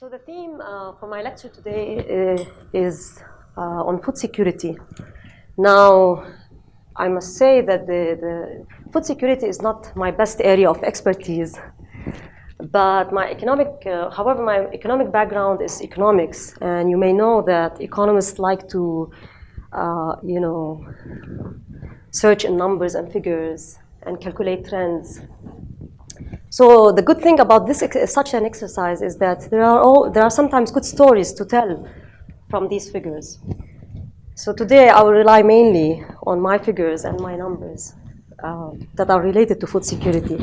So the theme for my lecture today is on food security. Now, I must say that the food security is not my best area of expertise, but however, my economic background is economics, and you may know that economists like to, search in numbers and figures and calculate trends. So the good thing about such an exercise is that there are sometimes good stories to tell from these figures. So today I will rely mainly on my figures and my numbers that are related to food security.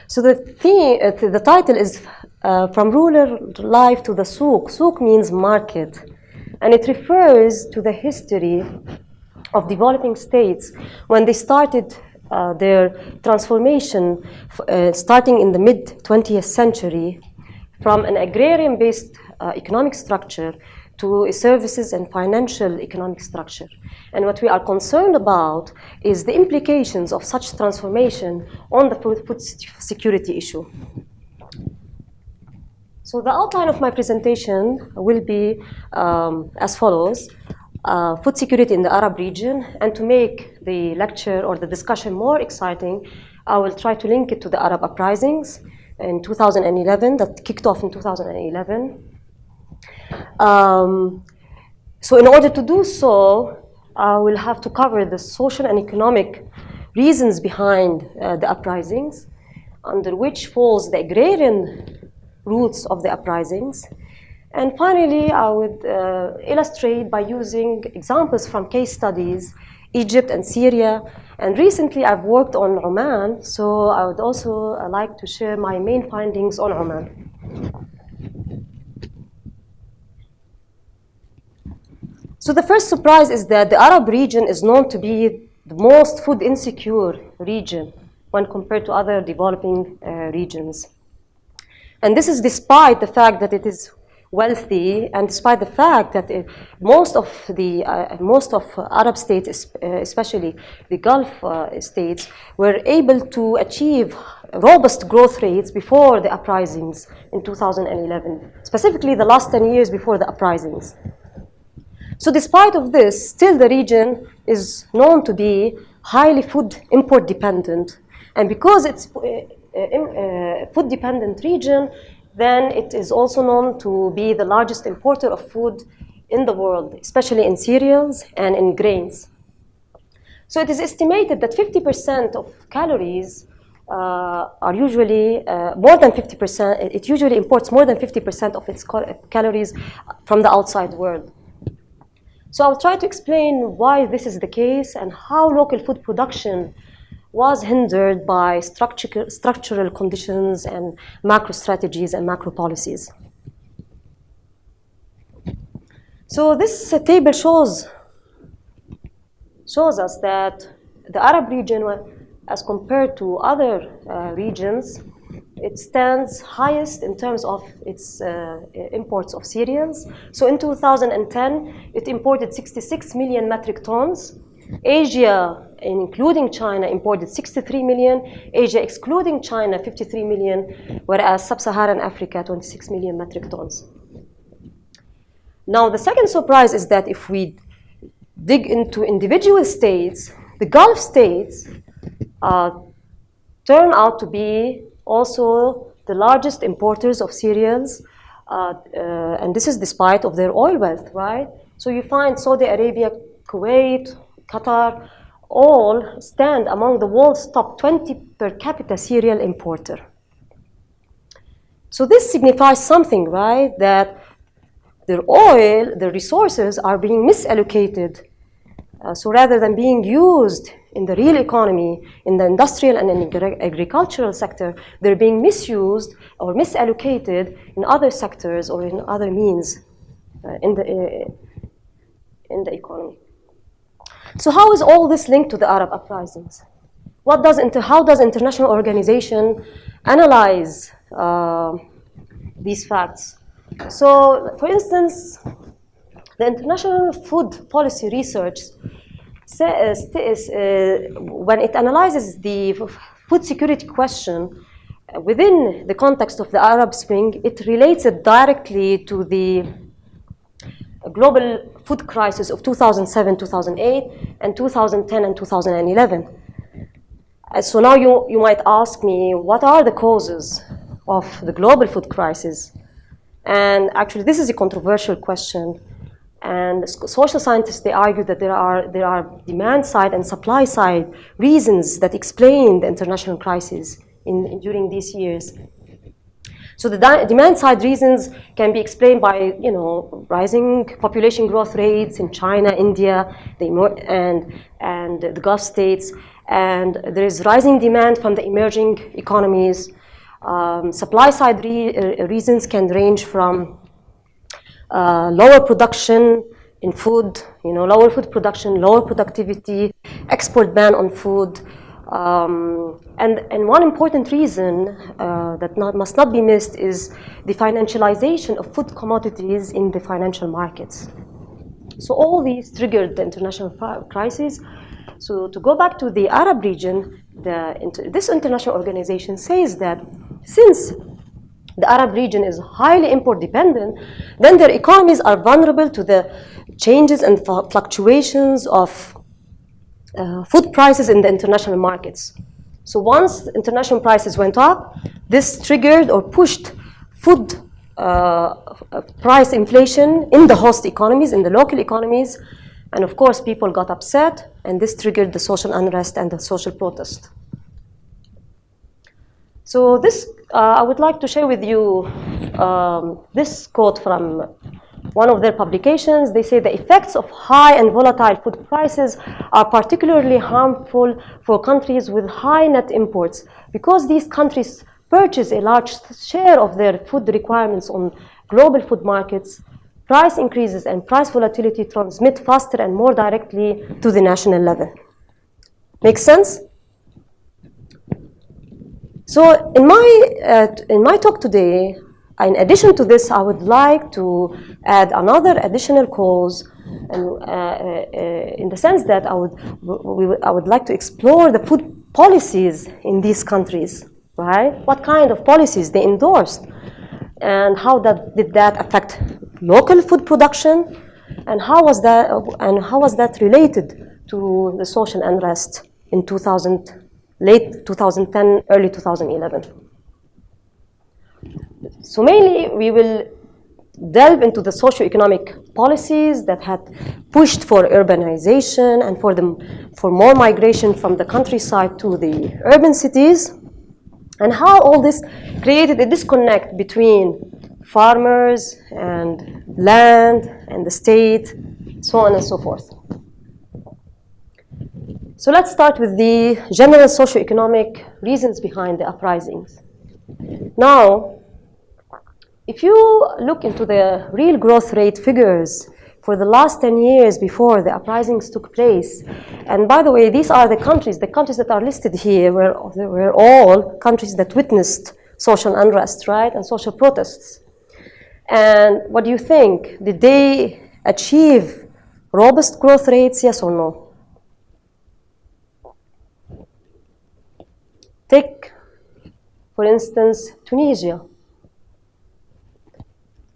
So the title is From Rural Life to the Souq. Souq means market, and it refers to the history of developing states when they started their transformation starting in the mid-20th century from an agrarian-based economic structure to a services and financial economic structure. And what we are concerned about is the implications of such transformation on the food security issue. So the outline of my presentation will be as follows. Food security in the Arab region, and to make the lecture or the discussion more exciting, I will try to link it to the Arab uprisings in 2011 that kicked off in 2011. So in order to do so, I will have to cover the social and economic reasons behind the uprisings, under which falls the agrarian roots of the uprisings. And finally, I would illustrate by using examples from case studies, Egypt and Syria. And recently, I've worked on Oman, so I would also like to share my main findings on Oman. So the first surprise is that the Arab region is known to be the most food insecure region when compared to other developing regions. And this is despite the fact that it is wealthy, and despite the fact that most of Arab states, especially the Gulf states, were able to achieve robust growth rates before the uprisings in 2011, specifically the last 10 years before the uprisings. So despite of this, still the region is known to be highly food import dependent, and because it's a food dependent region, then it is also known to be the largest importer of food in the world, especially in cereals and in grains. So it is estimated that 50% of calories are usually more than 50%. It usually imports more than 50% of its calories from the outside world. So I'll try to explain why this is the case and how local food production was hindered by structural conditions and macro strategies and macro policies. So this table shows us that the Arab region, as compared to other regions, it stands highest in terms of its imports of cereals. So in 2010, it imported 66 million metric tons. Asia, including China, imported 63 million. Asia, excluding China, 53 million, whereas sub-Saharan Africa, 26 million metric tons. Now, the second surprise is that if we dig into individual states, the Gulf states turn out to be also the largest importers of cereals, and this is despite of their oil wealth, right? So you find Saudi Arabia, Kuwait, Qatar, all stand among the world's top 20 per capita cereal importer. So this signifies something, right? That their oil, their resources are being misallocated. So rather than being used in the real economy, in the industrial and in the agricultural sector, they're being misused or misallocated in other sectors or in other means in the economy. So how is all this linked to the Arab uprisings? How does international organization analyze these facts? So, for instance, the International Food Policy Research when it analyzes the food security question, within the context of the Arab Spring, it relates it directly to the global food crisis of 2007, 2008, and 2010 and 2011. So now you might ask me, what are the causes of the global food crisis? And actually, this is a controversial question. And social scientists, they argue that there are demand side and supply side reasons that explain the international crisis during these years. So the demand side reasons can be explained by, rising population growth rates in China, India, and the Gulf states. And there is rising demand from the emerging economies. Supply side reasons can range from lower production in food, lower food production, lower productivity, export ban on food. And one important reason that must not be missed is the financialization of food commodities in the financial markets. So all these triggered the international crisis. So to go back to the Arab region, this international organization says that since the Arab region is highly import dependent, then their economies are vulnerable to the changes and fluctuations of food prices in the international markets. So once international prices went up, this triggered or pushed food price inflation in the host economies, in the local economies. And of course, people got upset, and this triggered the social unrest and the social protest. So this, I would like to share with you this quote from one of their publications. They say the effects of high and volatile food prices are particularly harmful for countries with high net imports because these countries purchase a large share of their food requirements on global food markets. Price increases and price volatility transmit faster and more directly to the national level. Make sense? So in my talk today, in addition to this, I would like to add another additional cause, and in the sense that I would like to explore the food policies in these countries, right? What kind of policies they endorsed, and how did that affect local food production, and how was that related to the social unrest in late 2010, early 2011. So mainly, we will delve into the socio-economic policies that had pushed for urbanization and for more migration from the countryside to the urban cities, and how all this created a disconnect between farmers and land and the state, so on and so forth. So let's start with the general socio-economic reasons behind the uprisings. Now, if you look into the real growth rate figures for the last 10 years before the uprisings took place, and by the way, these are the countries that are listed here were all countries that witnessed social unrest, right, and social protests. And what do you think? Did they achieve robust growth rates, yes or no? Take, for instance, Tunisia.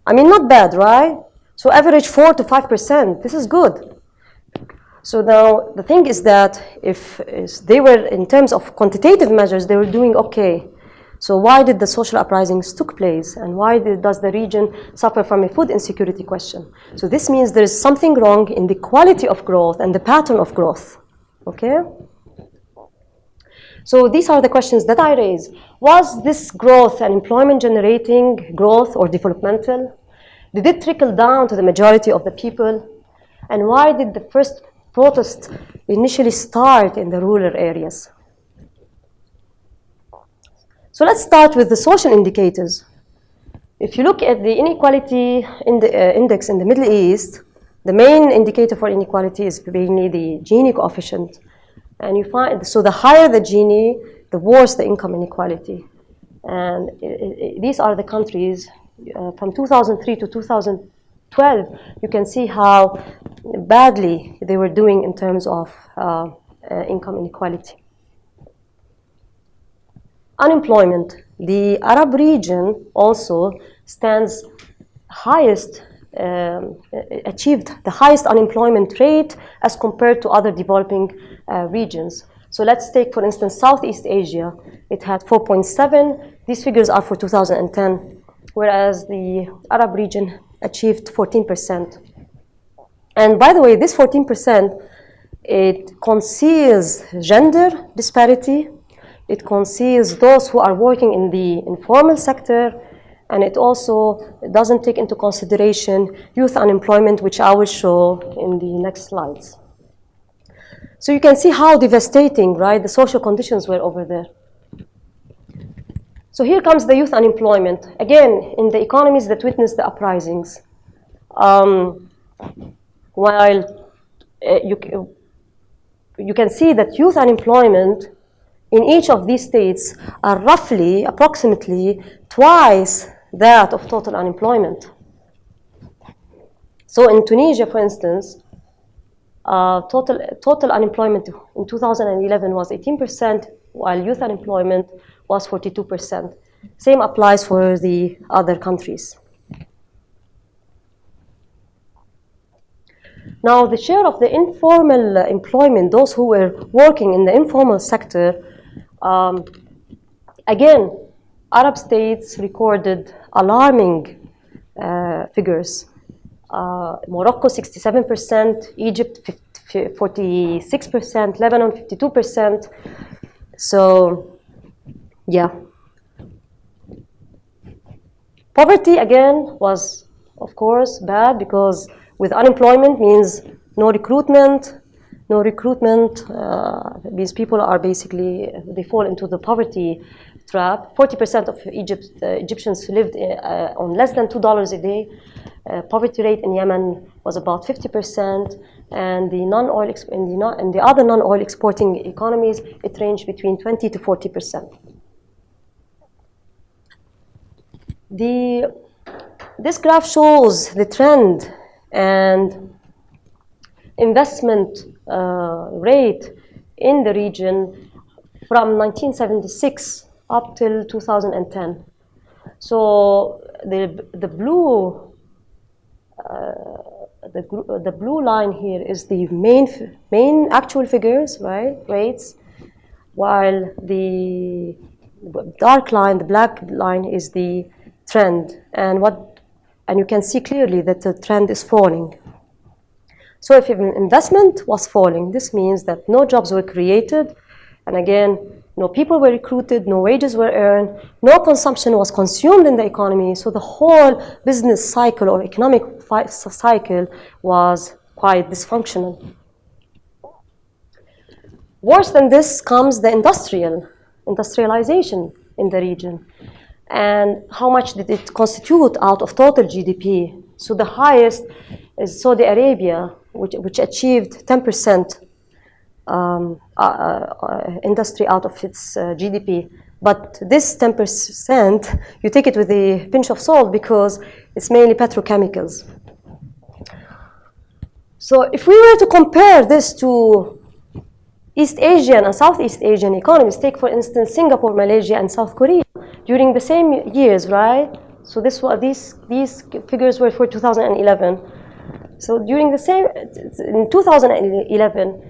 I mean, not bad, right? So average 4 to 5%, this is good. So now the thing is that if they were, in terms of quantitative measures, they were doing okay. So why did the social uprisings took place, and why does the region suffer from a food insecurity question? So this means there is something wrong in the quality of growth and the pattern of growth, okay? So these are the questions that I raise. Was this growth and employment generating growth or developmental? Did it trickle down to the majority of the people? And why did the first protest initially start in the rural areas? So let's start with the social indicators. If you look at the inequality index in the Middle East, the main indicator for inequality is mainly the Gini coefficient. And you find, so the higher the Gini, the worse the income inequality. And these are the countries from 2003 to 2012. You can see how badly they were doing in terms of income inequality. Unemployment. The Arab region also stands highest, achieved the highest unemployment rate as compared to other developing regions. So let's take, for instance, Southeast Asia. It had 4.7. These figures are for 2010, whereas the Arab region achieved 14%. And by the way, this 14%, it conceals gender disparity, it conceals those who are working in the informal sector, and it also doesn't take into consideration youth unemployment, which I will show in the next slides. So you can see how devastating, right, the social conditions were over there. So here comes the youth unemployment, again, in the economies that witnessed the uprisings. While you can see that youth unemployment in each of these states are roughly, approximately, twice that of total unemployment. So in Tunisia, for instance, total unemployment in 2011 was 18%, while youth unemployment was 42%. Same applies for the other countries. Now, the share of the informal employment, those who were working in the informal sector, again, Arab states recorded alarming figures. Morocco, 67%, Egypt, 46%, Lebanon, 52%. So, yeah. Poverty, again, was, of course, bad because with unemployment means no recruitment. No recruitment, these people are basically, they fall into the poverty trap. 40% of Egyptians lived on less than $2 a day. Poverty rate in Yemen was about 50%, and the non-oil in the other non-oil exporting economies, it ranged between 20 to 40%. This graph shows the trend and investment rate in the region from 1976 up till 2010. So the blue line here is the main actual figures, right, rates, while the dark line, the black line, is the trend, and you can see clearly that the trend is falling. So if investment was falling, this means that no jobs were created, and again, no people were recruited, no wages were earned, no consumption was consumed in the economy, so the whole business cycle or economic cycle was quite dysfunctional. Worse than this comes the industrialization in the region. And how much did it constitute out of total GDP? So the highest is Saudi Arabia, which achieved 10% industry out of its GDP. But this 10%, you take it with a pinch of salt because it's mainly petrochemicals. So if we were to compare this to East Asian and Southeast Asian economies, take for instance Singapore, Malaysia, and South Korea during the same years, right? So these figures were for 2011. So during the same, in 2011,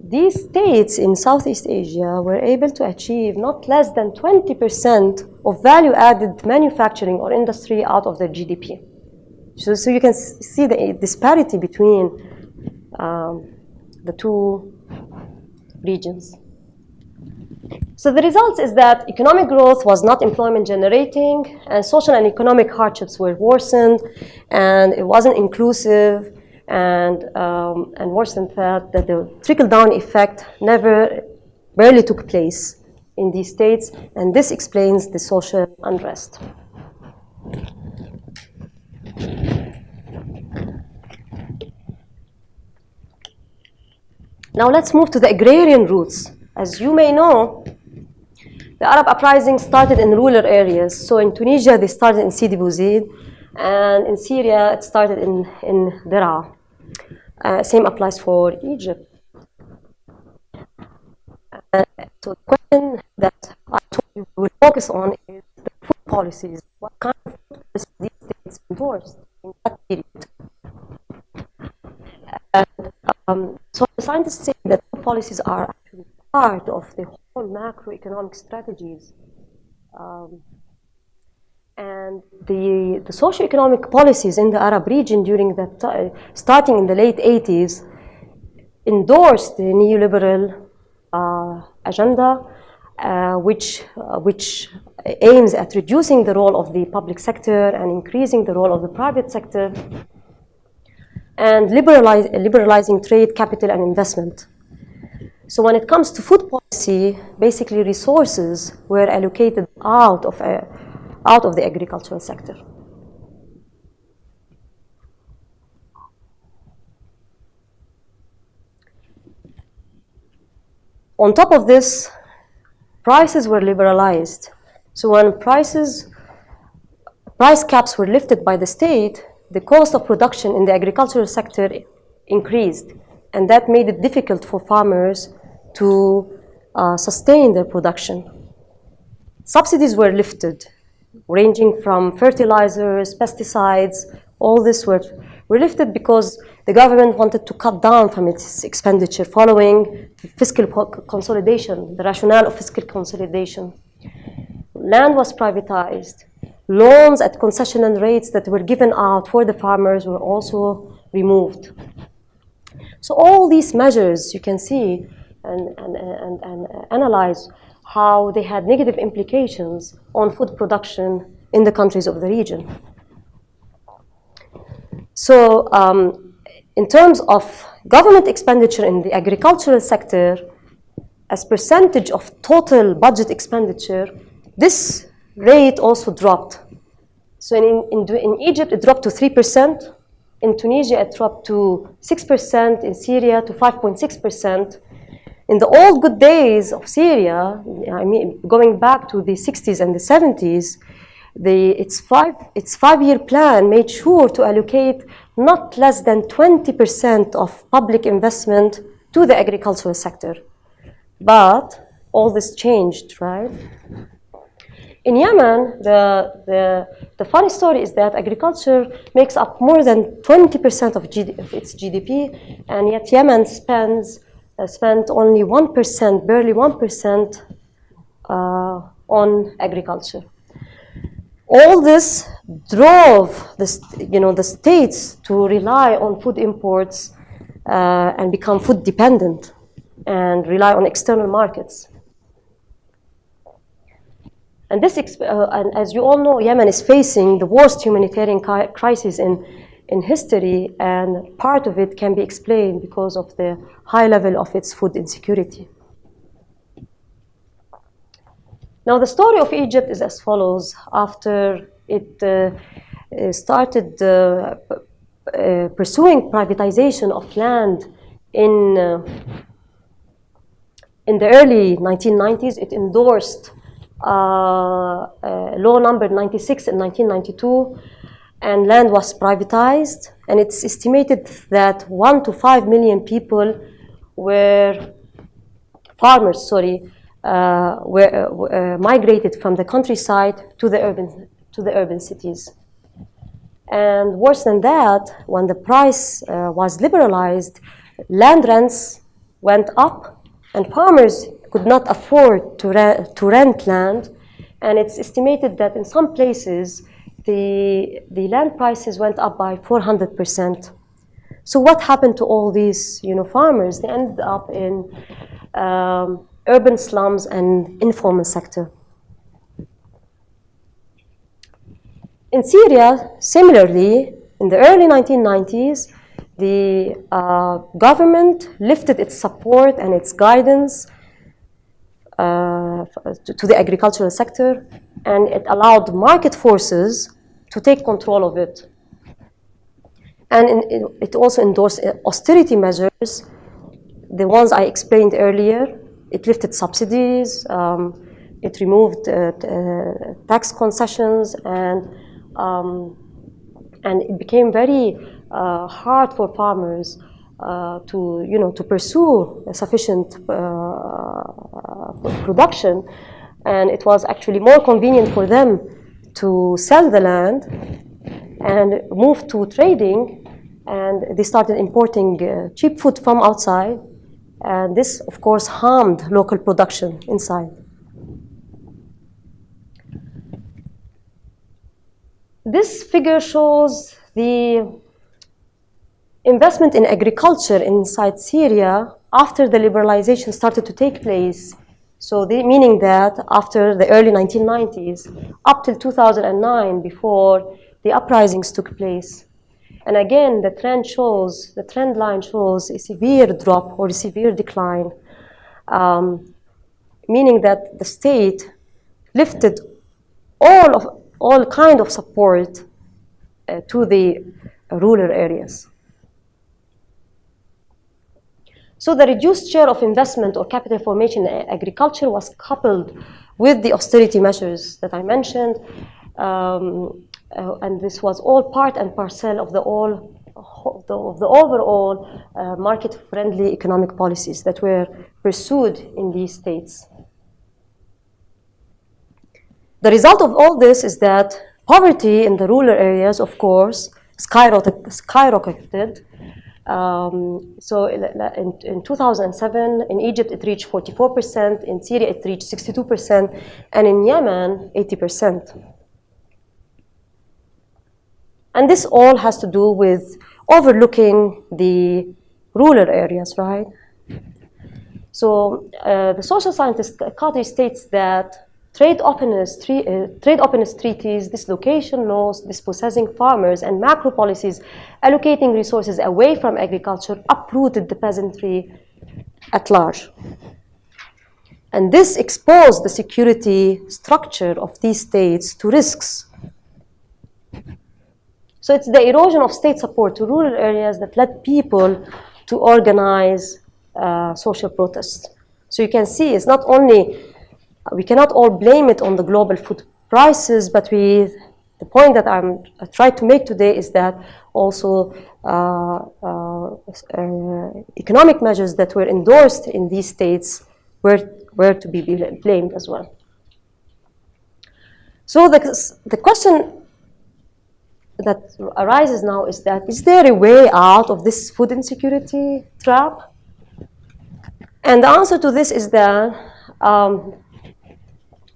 these states in Southeast Asia were able to achieve not less than 20% of value-added manufacturing or industry out of their GDP. So you can see the disparity between the two regions. So the results is that economic growth was not employment generating, and social and economic hardships were worsened, and it wasn't inclusive, and worse than that the trickle-down effect barely took place in these states, and this explains the social unrest. Now let's move to the agrarian roots. As you may know, the Arab uprising started in rural areas. So in Tunisia, they started in Sidi Bouzid, and in Syria, it started in Daraa. Same applies for Egypt. So the question that I told you focus on is the food policies. What kind of food policies these states endorsed in that period? So the scientists say that food policies are actually part of the whole macroeconomic strategies. And the socioeconomic policies in the Arab region during that time, starting in the late 80s, endorsed the neoliberal agenda, which aims at reducing the role of the public sector and increasing the role of the private sector, and liberalizing trade, capital, and investment. So when it comes to food policy, basically resources were allocated out of the agricultural sector. On top of this, prices were liberalized. So when price caps were lifted by the state, the cost of production in the agricultural sector increased, and that made it difficult for farmers to sustain their production. Subsidies were lifted, ranging from fertilizers, pesticides. All this were lifted because the government wanted to cut down from its expenditure following fiscal consolidation, the rationale of fiscal consolidation. Land was privatized. Loans at concessional rates that were given out for the farmers were also removed. So all these measures, you can see and analyze how they had negative implications on food production in the countries of the region. So in terms of government expenditure in the agricultural sector, as percentage of total budget expenditure, this rate also dropped. So in Egypt, it dropped to 3%. In Tunisia, it dropped to 6%. In Syria, to 5.6%. In the old good days of Syria, I mean, going back to the 60s and the 70s, its five-year plan made sure to allocate not less than 20% of public investment to the agricultural sector. But all this changed, right? In Yemen, the funny story is that agriculture makes up more than 20% of its GDP, and yet Yemen spent only 1%, barely 1% on agriculture. All this drove the states to rely on food imports and become food dependent and rely on external markets. And this, and as you all know, Yemen is facing the worst humanitarian crisis in history, and part of it can be explained because of the high level of its food insecurity. Now, the story of Egypt is as follows. After it started pursuing privatization of land in the early 1990s, it endorsed law number 96 in 1992, and land was privatized, and it's estimated that 1 to 5 million people were migrated from the countryside to the urban cities. And worse than that, when the price was liberalized, land rents went up, and farmers could not afford to rent land, and it's estimated that in some places the land prices went up by 400%. So what happened to all these farmers? They ended up in urban slums and informal sector. In Syria, similarly, in the early 1990s, the government lifted its support and its guidance to the agricultural sector, and it allowed market forces to take control of it. And it also endorsed austerity measures, the ones I explained earlier. It lifted subsidies, it removed tax concessions, and it became very hard for farmers to pursue sufficient production And it was actually more convenient for them to sell the land and move to trading. And they started importing cheap food from outside. And this, of course, harmed local production inside. This figure shows the investment in agriculture inside Syria after the liberalization started to take place. So meaning that after the early 1990s, up till 2009, before the uprisings took place. And again, the trend line shows a severe drop or a severe decline, meaning that the state lifted all kind of support to the rural areas. So the reduced share of investment or capital formation in agriculture was coupled with the austerity measures that I mentioned, and this was all part and parcel of the overall market-friendly economic policies that were pursued in these states. The result of all this is that poverty in the rural areas, of course, skyrocketed. So in 2007, in Egypt, it reached 44%, in Syria, it reached 62%, and in Yemen, 80%. And this all has to do with overlooking the rural areas, right? So the social scientist Qadri states that trade openness treaties, dislocation laws, dispossessing farmers, and macro policies allocating resources away from agriculture uprooted the peasantry at large. And this exposed the security structure of these states to risks. So it's the erosion of state support to rural areas that led people to organize social protests. So you can see it's not only we cannot all blame it on the global food prices, but the point that I tried to make today is that also economic measures that were endorsed in these states were to be blamed as well. So the question that arises now is that, is there a way out of this food insecurity trap? And the answer to this is that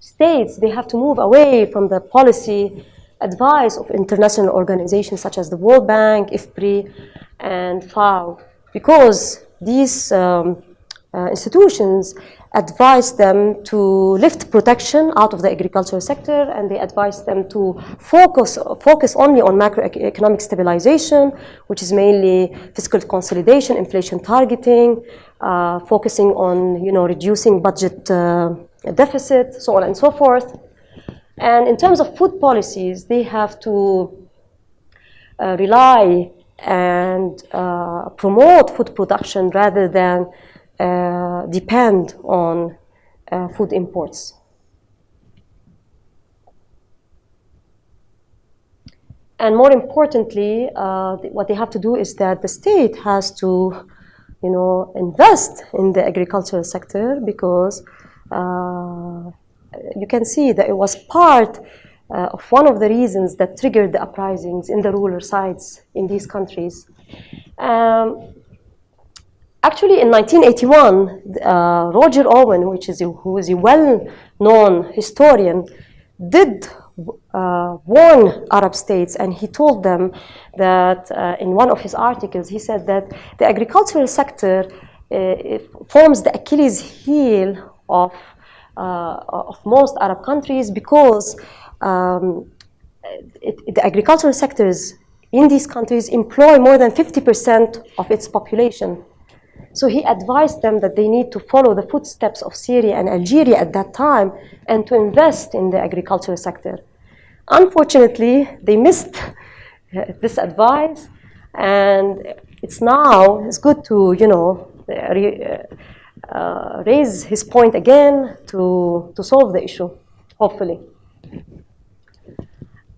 states, they have to move away from the policy advice of international organizations such as the World Bank, IFPRI, and FAO, because these institutions advise them to lift protection out of the agricultural sector, and they advise them to focus only on macroeconomic stabilization, which is mainly fiscal consolidation, inflation targeting, focusing on reducing budget deficit, so on and so forth. And in terms of food policies, they have to rely and promote food production rather than depend on food imports. And more importantly, what they have to do is that the state has to, invest in the agricultural sector, because you can see that it was part of one of the reasons that triggered the uprisings in the rural sites in these countries. Actually, in 1981, Roger Owen, who is a well-known historian, did warn Arab states, and he told them that in one of his articles, he said that the agricultural sector forms the Achilles heel of most Arab countries, because the agricultural sectors in these countries employ more than 50% of its population. So he advised them that they need to follow the footsteps of Syria and Algeria at that time and to invest in the agricultural sector. Unfortunately, they missed this advice, and it's good to raise his point again to solve the issue, hopefully.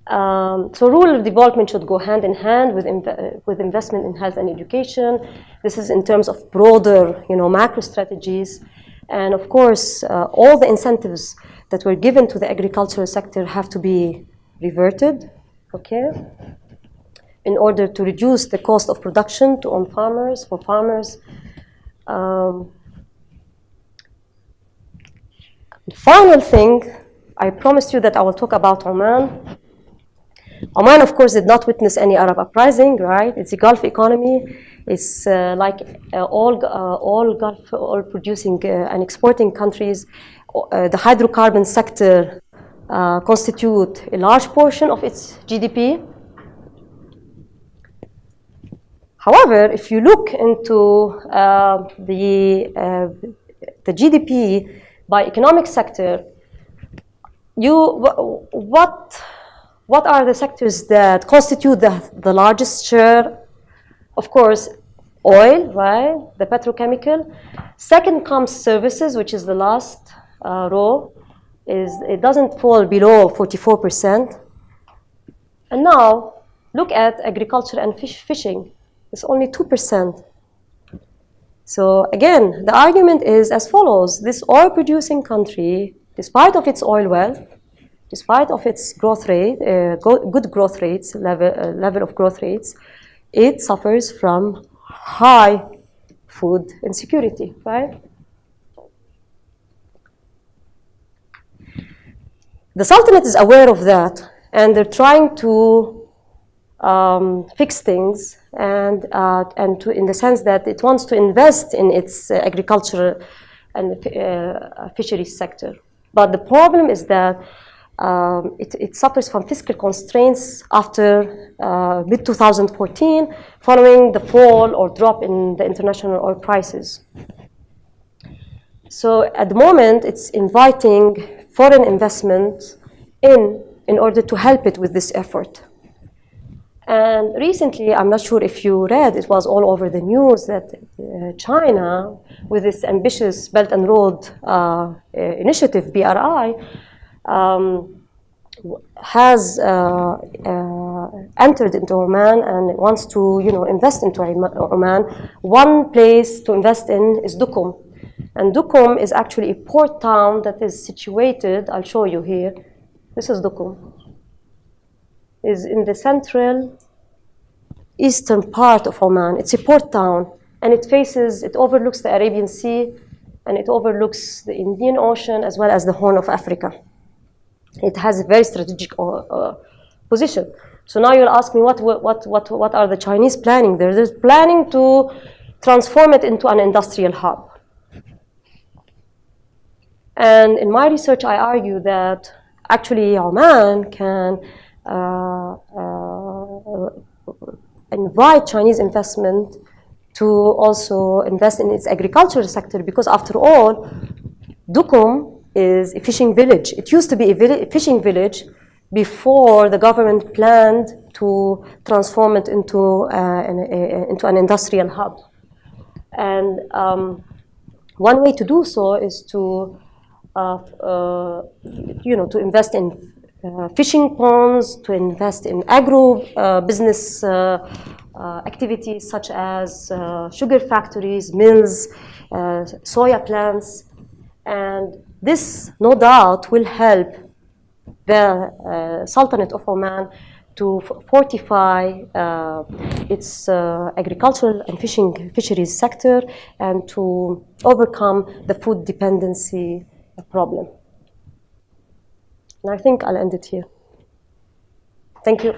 So rural development should go hand in hand with investment in health and education. This is in terms of broader, macro strategies. And of course, all the incentives that were given to the agricultural sector have to be reverted, okay, in order to reduce the cost of production to own farmers, for farmers. Final thing, I promised you that I will talk about Oman. Oman, of course, did not witness any Arab uprising, right? It's a Gulf economy. It's like all Gulf oil producing and exporting countries. The hydrocarbon sector constitute a large portion of its GDP. However, if you look into the GDP by economic sector, what are the sectors that constitute the largest share? Of course, oil, right? The petrochemical. Second comes services, which is the last row. It doesn't fall below 44%. And now, look at agriculture and fishing. It's only 2%. So again, the argument is as follows. This oil-producing country, despite of its oil wealth, despite of its growth rate, good growth rates, level of growth rates, it suffers from high food insecurity, right? The Sultanate is aware of that, and they're trying to fix things, and to, in the sense that it wants to invest in its agricultural and fisheries sector. But the problem is that it suffers from fiscal constraints after mid-2014, following the fall or drop in the international oil prices. So at the moment, it's inviting foreign investment in order to help it with this effort. And recently, I'm not sure if you read, it was all over the news that China, with its ambitious Belt and Road initiative, BRI, has entered into Oman and wants to, invest into Oman. One place to invest in is Duqm. And Duqm is actually a port town that is situated, I'll show you here. This is Duqm. Is in the central eastern part of Oman. It's a port town, and it overlooks the Arabian Sea, and it overlooks the Indian Ocean as well as the Horn of Africa. It has a very strategic position. So now you'll ask me, what are the Chinese planning there? They're planning to transform it into an industrial hub. And in my research, I argue that actually Oman can invite Chinese investment to also invest in its agricultural sector, because after all, Duqm is a fishing village. It used to be a fishing village before the government planned to transform it into an industrial hub. And one way to do so is to invest in fishing ponds, to invest in agro-business activities such as sugar factories, mills, soya plants. And this, no doubt, will help the Sultanate of Oman to fortify its agricultural and fisheries sector, and to overcome the food dependency problem. And I think I'll end it here. Thank you.